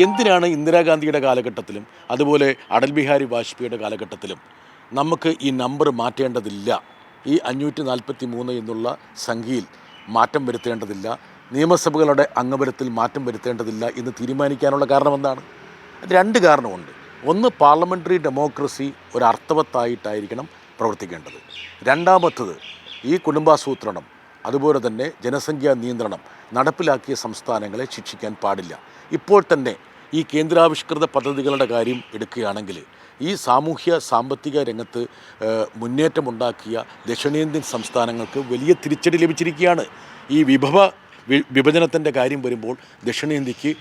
എന്തിനാണ് ഇന്ദിരാഗാന്ധിയുടെ കാലഘട്ടത്തിലും അതുപോലെ അടൽ ബിഹാരി വാജ്പേയിയുടെ കാലഘട്ടത്തിലും നമുക്ക് ഈ നമ്പർ മാറ്റേണ്ടതില്ല, ഈ 543 എന്നുള്ള സംഖ്യയിൽ മാറ്റം വരുത്തേണ്ടതില്ല, നിയമസഭകളുടെ അംഗബലത്തിൽ മാറ്റം വരുത്തേണ്ടതില്ല എന്ന് തീരുമാനിക്കാനുള്ള കാരണം എന്താണ്? രണ്ട് കാരണമുണ്ട്. ഒന്ന്, പാർലമെൻ്ററി ഡെമോക്രസി ഒരർത്ഥവത്തായിട്ടായിരിക്കണം പ്രവർത്തിക്കേണ്ടത്. രണ്ടാമത്തത്, ഈ കുടുംബാസൂത്രണം അതുപോലെ തന്നെ ജനസംഖ്യാ നിയന്ത്രണം നടപ്പിലാക്കിയ സംസ്ഥാനങ്ങളെ ശിക്ഷിക്കാൻ പാടില്ല. ഇപ്പോൾ തന്നെ ഈ കേന്ദ്രാവിഷ്കൃത പദ്ധതികളുടെ കാര്യം എടുക്കുകയാണെങ്കിൽ ഈ സാമൂഹ്യ സാമ്പത്തിക രംഗത്ത് മുന്നേറ്റമുണ്ടാക്കിയ ദക്ഷിണേന്ത്യൻ സംസ്ഥാനങ്ങൾക്ക് വലിയ തിരിച്ചടി ലഭിച്ചിരിക്കുകയാണ്. ഈ വിഭജനത്തിൻ്റെ കാര്യം വരുമ്പോൾ ദക്ഷിണേന്ത്യക്ക്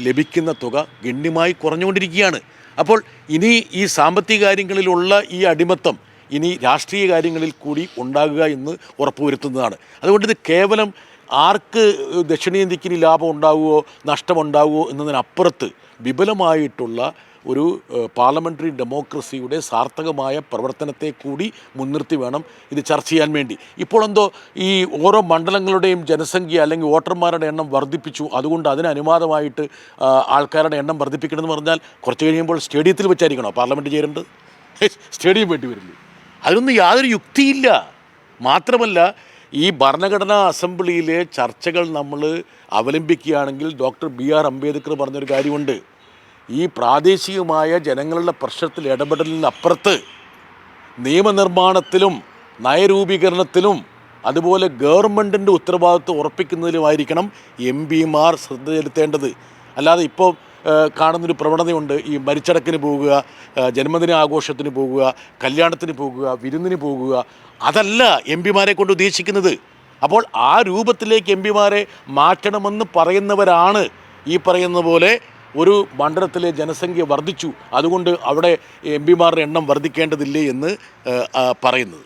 ലഭിക്കുന്ന തുക ഗണ്യമായി കുറഞ്ഞുകൊണ്ടിരിക്കുകയാണ്. അപ്പോൾ ഇനി ഈ സാമ്പത്തിക കാര്യങ്ങളിലുള്ള ഈ അടിമത്തം ഇനി രാഷ്ട്രീയ കാര്യങ്ങളിൽ കൂടി ഉണ്ടാകുക എന്ന് ഉറപ്പുവരുത്തുന്നതാണ്. അതുകൊണ്ട് ഇത് കേവലം ആർക്ക് ദക്ഷിണേന്ത്യക്ക് ഇനി ലാഭം ഉണ്ടാവുമോ നഷ്ടമുണ്ടാവുമോ എന്നതിനപ്പുറത്ത് വിപുലമായിട്ടുള്ള ഒരു പാർലമെൻ്ററി ഡെമോക്രസിയുടെ സാർത്ഥകമായ പ്രവർത്തനത്തെ കൂടി മുൻനിർത്തി വേണം ഇത് ചർച്ച ചെയ്യാൻ വേണ്ടി. ഇപ്പോൾ എന്തോ ഈ ഓരോ മണ്ഡലങ്ങളുടെയും ജനസംഖ്യ അല്ലെങ്കിൽ വോട്ടർമാരുടെ എണ്ണം വർദ്ധിപ്പിച്ചു, അതുകൊണ്ട് അതിന് അനുവാദമായിട്ട് ആൾക്കാരുടെ എണ്ണം വർദ്ധിപ്പിക്കണമെന്ന് പറഞ്ഞാൽ കുറച്ച് കഴിയുമ്പോൾ സ്റ്റേഡിയത്തിൽ വെച്ചായിരിക്കണോ പാർലമെൻറ്റ് ചേരേണ്ടത്? സ്റ്റേഡിയം വേണ്ടി വരില്ലേ? അതിനൊന്നും യാതൊരു യുക്തിയില്ല. മാത്രമല്ല, ഈ ഭരണഘടനാ അസംബ്ലിയിലെ ചർച്ചകൾ നമ്മൾ അവലംബിക്കുകയാണെങ്കിൽ ഡോക്ടർ BR അംബേദ്കർ പറഞ്ഞൊരു കാര്യമുണ്ട്. ഈ പ്രാദേശികമായ ജനങ്ങളുടെ പ്രശ്നത്തിൽ ഇടപെടലിനപ്പുറത്ത് നിയമനിർമ്മാണത്തിലും നയരൂപീകരണത്തിലും അതുപോലെ ഗവൺമെൻറ്റിൻ്റെ ഉത്തരവാദിത്വം ഉറപ്പിക്കുന്നതിലുമായിരിക്കണം MP-മാർ ശ്രദ്ധ ചെലുത്തേണ്ടത്. അല്ലാതെ ഇപ്പോൾ കാണുന്നൊരു പ്രവണതയുണ്ട്, ഈ മരിച്ചടക്കിന് പോകുക, ജന്മദിന ആഘോഷത്തിന് പോകുക, കല്യാണത്തിന് പോകുക, വിരുന്നിന് പോകുക. അതല്ല MP-മാരെ കൊണ്ട് ഉദ്ദേശിക്കുന്നത്. അപ്പോൾ ആ രൂപത്തിലേക്ക് MP-മാരെ മാറ്റണമെന്ന് പറയുന്നവരാണ് ഈ പറയുന്ന പോലെ ഒരു മണ്ഡലത്തിലെ ജനസംഖ്യ വർദ്ധിച്ചു, അതുകൊണ്ട് അവിടെ MP-മാരുടെ എണ്ണം വർദ്ധിക്കേണ്ടതില്ലേ എന്ന് പറയുന്നത്.